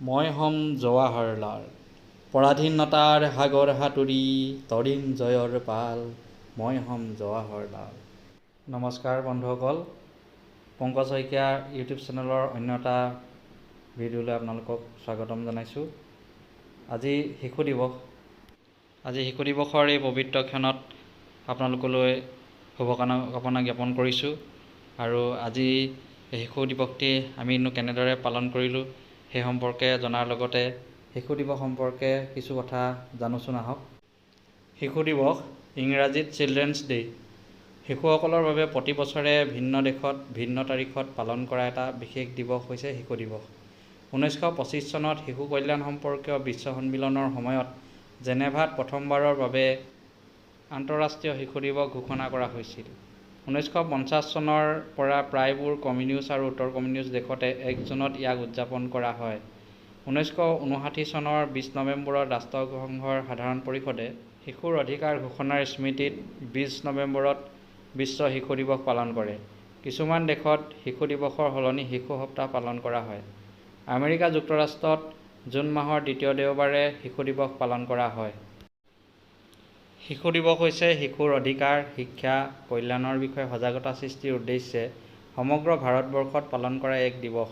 মই হম জৱাহৰলাল, পৰাধীনতাৰ সাগৰ সাঁতুৰি তৰিম জয়ৰ পাল। মই হম জৱাহৰলাল। নমস্কাৰ বন্ধুসকল, পংকজ শইকীয়াৰ ইউটিউব চেনেলৰ অন্য এটা ভিডিঅ'লৈ আপোনালোকক স্বাগতম জনাইছোঁ। আজি শিশু দিৱস। আজি শিশু দিৱসৰ এই পবিত্ৰ ক্ষণত আপোনালোকলৈ শুভকামনা জ্ঞাপন কৰিছোঁ। আৰু আজি শিশু দিৱসটি আমিনো কেনেদৰে পালন কৰিলোঁ সেই সম্পৰ্কে জনাৰ লগতে শিশু দিৱস সম্পৰ্কে কিছু কথা জানোচোন আহক। শিশু দিৱস ইংৰাজীত চিলড্ৰেনছ ডে'। শিশুসকলৰ বাবে প্ৰতি বছৰে ভিন্ন দেশত ভিন্ন তাৰিখত পালন কৰা এটা বিশেষ দিৱস হৈছে শিশু দিৱস। 1925 চনত শিশু কল্যাণ সম্পৰ্কীয় বিশ্ব সন্মিলনৰ সময়ত জেনেভাত প্ৰথমবাৰৰ বাবে আন্তঃৰাষ্ট্ৰীয় শিশু দিৱস ঘোষণা কৰা হৈছিল। 1950 চনৰ পৰা প্ৰায়বোৰ কমিউনিষ্ট আৰু উত্তৰ কমিউনিষ্ট দেশতে 1 জুনত ইয়াক উদযাপন কৰা হয়। 1959 চনৰ 20 নৱেম্বৰত ৰাষ্ট্ৰসংঘৰ সাধাৰণ পৰিষদে শিশুৰ অধিকাৰ ঘোষণাৰ স্মৃতিত 20 নৱেম্বৰত বিশ্ব শিশু দিৱস পালন কৰে। কিছুমান দেশত শিশু দিৱসৰ সলনি শিশু সপ্তাহ পালন কৰা হয়। আমেৰিকা যুক্তৰাষ্ট্ৰত জুন মাহৰ দ্বিতীয় দেওবাৰে শিশু দিৱস পালন কৰা হয়। শিশু দিৱস হৈছে শিশুৰ অধিকাৰ, শিক্ষা, কল্যাণৰ বিষয়ে সজাগতা সৃষ্টিৰ উদ্দেশ্যে সমগ্ৰ ভাৰতবৰ্ষত পালন কৰা এক দিৱস।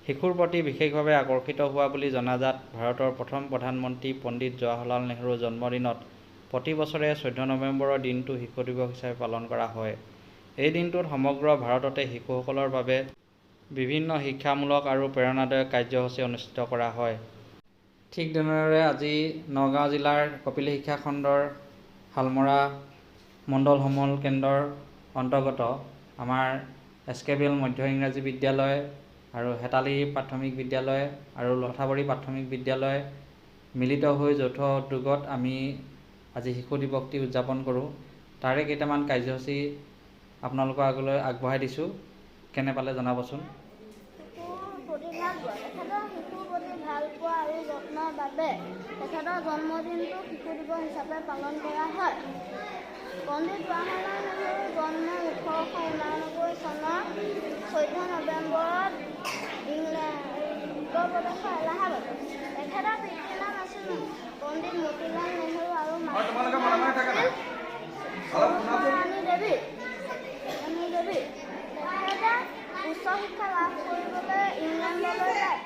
শিশুৰ প্ৰতি বিশেষভাৱে আকৰ্ষিত হোৱা বুলি জনাজাত ভাৰতৰ প্ৰথম প্ৰধানমন্ত্ৰী পণ্ডিত জৱাহৰলাল নেহৰুৰ জন্মদিনত প্ৰতি বছৰে 14 নৱেম্বৰৰ দিনটো শিশু দিৱস হিচাপে পালন কৰা হয়। এই দিনটোত সমগ্ৰ ভাৰততে শিশুসকলৰ বাবে বিভিন্ন শিক্ষামূলক আৰু প্ৰেৰণাদায়ক কাৰ্যসূচী অনুষ্ঠিত কৰা হয়। ঠিক তেনেদৰে আজি নগাঁও জিলাৰ কপিলী শিক্ষা খণ্ডৰ শালমৰা মণ্ডল সমল কেন্দ্ৰৰ অন্তৰ্গত আমাৰ SKVL মধ্য ইংৰাজী বিদ্যালয় আৰু হেতালি প্ৰাথমিক বিদ্যালয় আৰু লঠাবাৰী প্ৰাথমিক বিদ্যালয় মিলিত হৈ যৌথ উদ্যোগত আমি আজি শিশু দিৱসটি উদযাপন কৰোঁ। তাৰে কেইটামান কাৰ্যসূচী আপোনালোকৰ আগলৈ আগবঢ়াই দিছোঁ, কেনে পালে জনাবচোন। শিশুৰ প্ৰতি ভাল পোৱা আৰু যত্নৰ বাবে তেখেতৰ জন্মদিনটো শিশু দিৱস হিচাপে পালন কৰা হয়। পণ্ডিত জৱাহৰলাল নেহৰুৰ জন্ম 1889 চনৰ 14 নৱেম্বৰত উত্তৰ প্ৰদেশৰ এলাহাবাদত। তেখেতৰ পিতৃৰ নাম আছিল পণ্ডিত মতিলাল নেহৰু আৰু মাতৃৰ নাম আছিল ৰাণী দেৱী। তেখেতে উচ্চ শিক্ষা লাভ কৰিবলৈ ইংলেণ্ডলৈ যায়।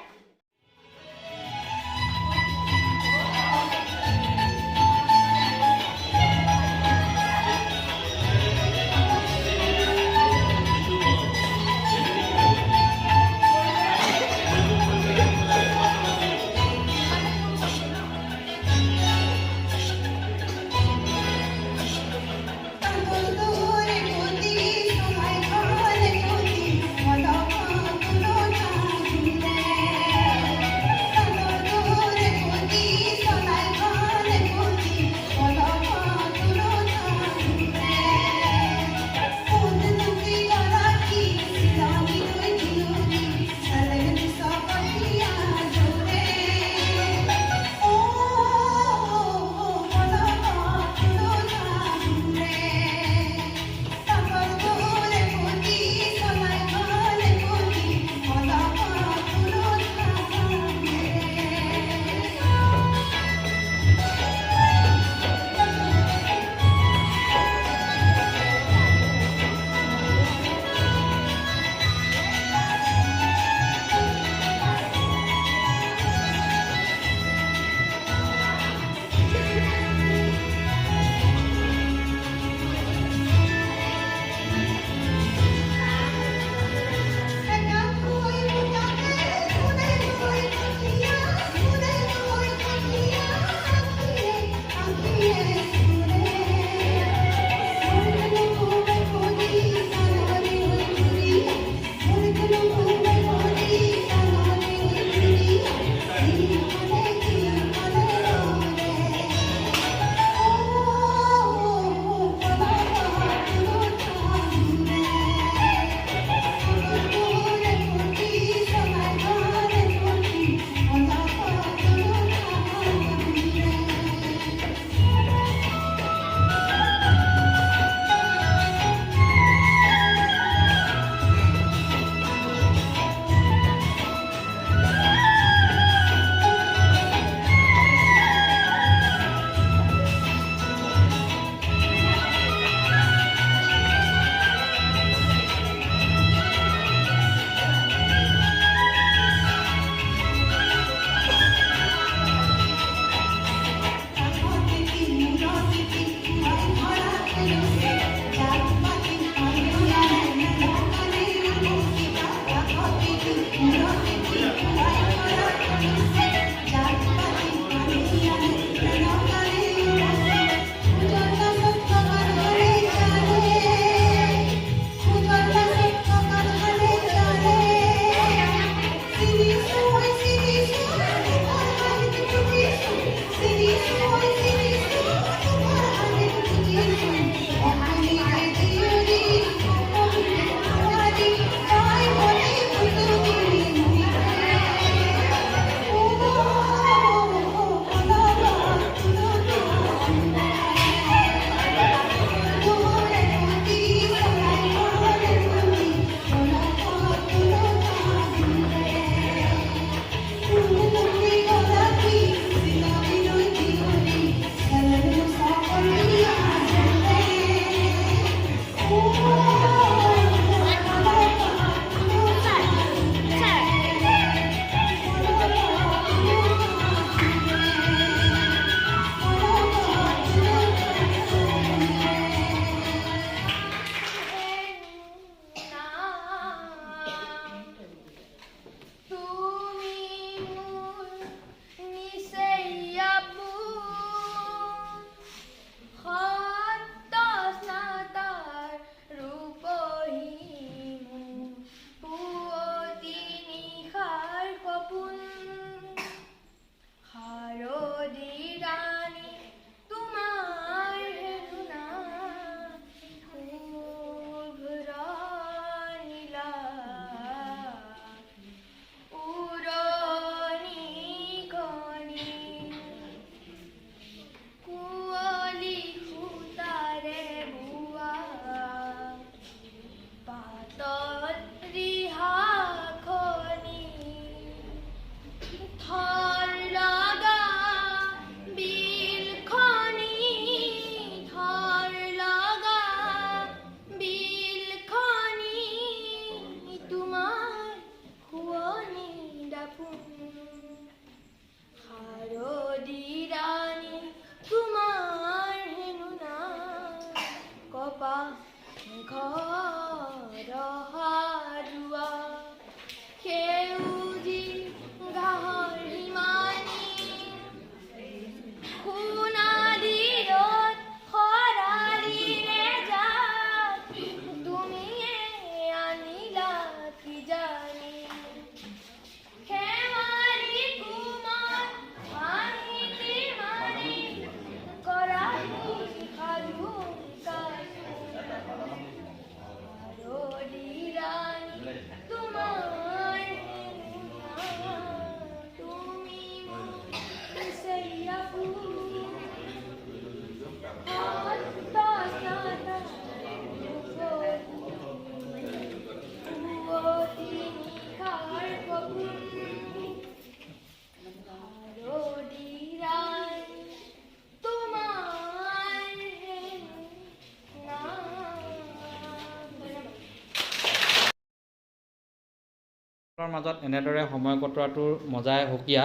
মাজত এনেদৰে সময় কটোৱাটোৰ মজাই সুকীয়া।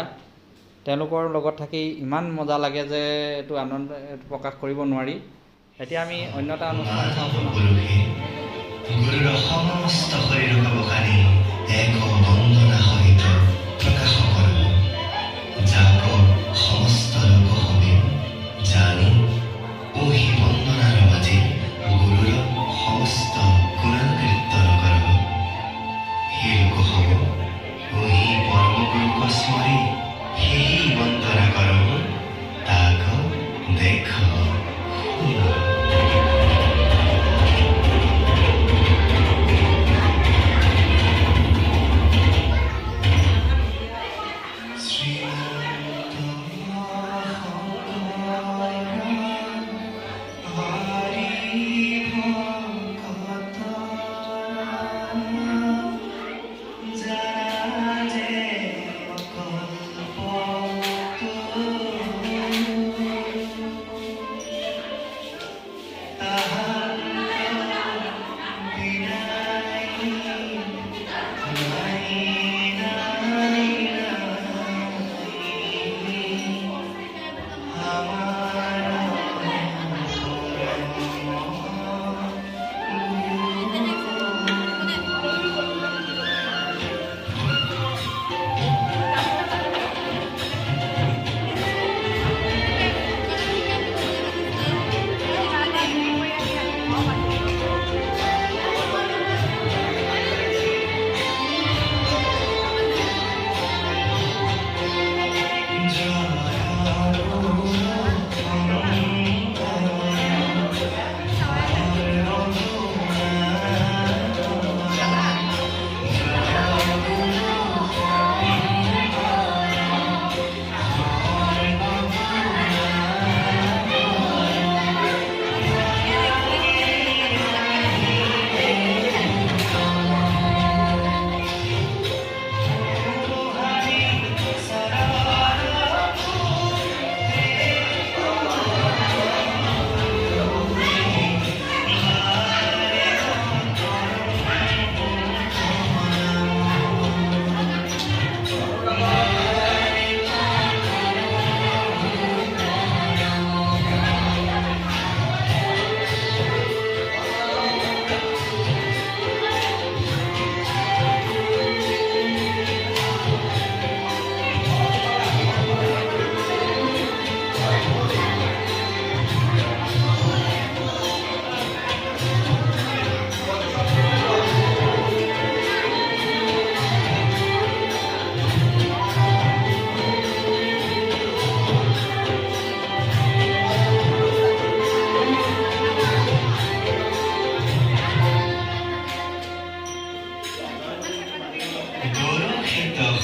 তেওঁলোকৰ লগত থাকি ইমান মজা লাগে যে এইটো আনন্দ প্ৰকাশ কৰিব নোৱাৰি। এতিয়া আমি অন্য এটা অনুষ্ঠান চাওঁচোন। গুৰুৰ সমস্ত শৰীৰক বখানি এক বন্দনা সহিত প্ৰকাশ কৰোঁ, যাক সমস্ত লোক হবে জানি ওহি বন্দনাৰ বাজি গুৰুৰ সমস্ত গুণান কীৰ্তন কৰব। সেই লোক হব ওহি পৰম গুৰুক স্মৰি সেই বন্দনা কৰব, তাক দেখ শুন।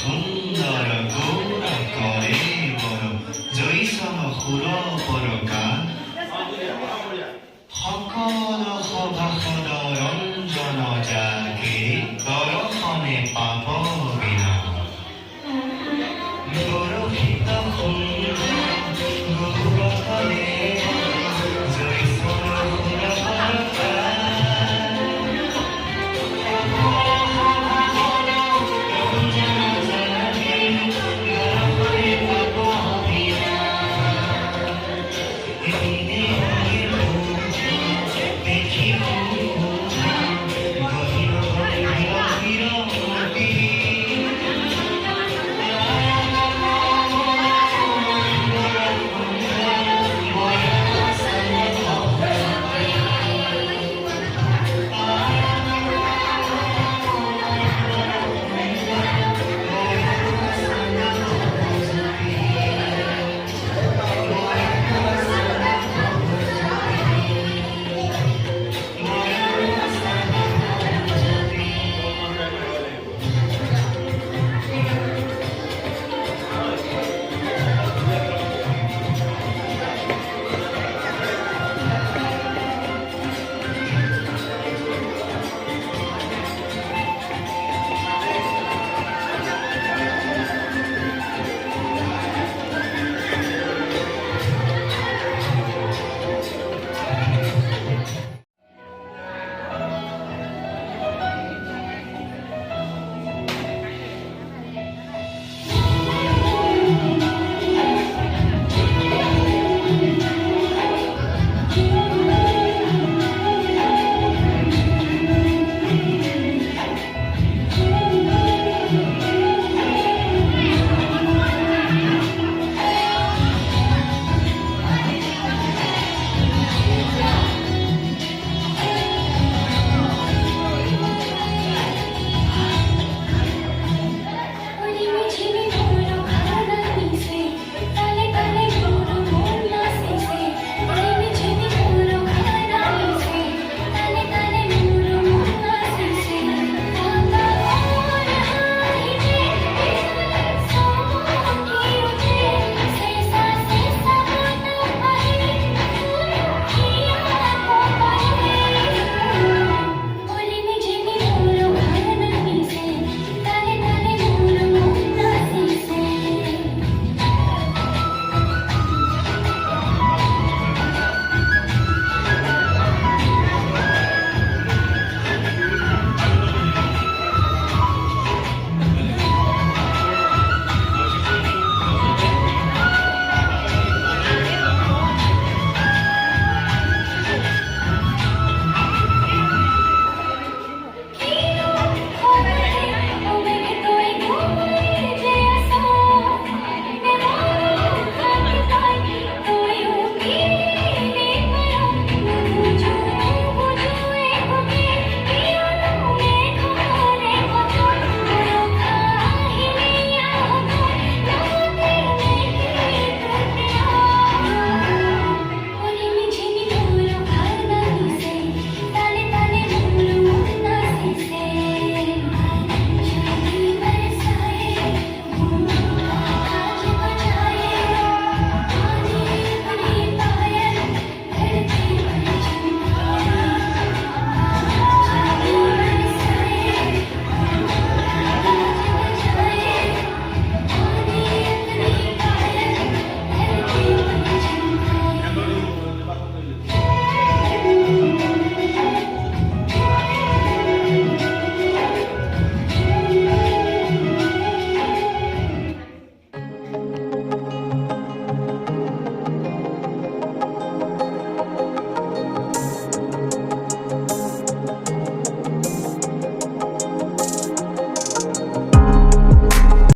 সুন্দৰ গৌৰ কৰে বড় জৈসন সুৰ পৰকা সকল সভাসদ ৰঞ্জন জাগে দৰ্শনে পাব বিনা গৌৰৱিত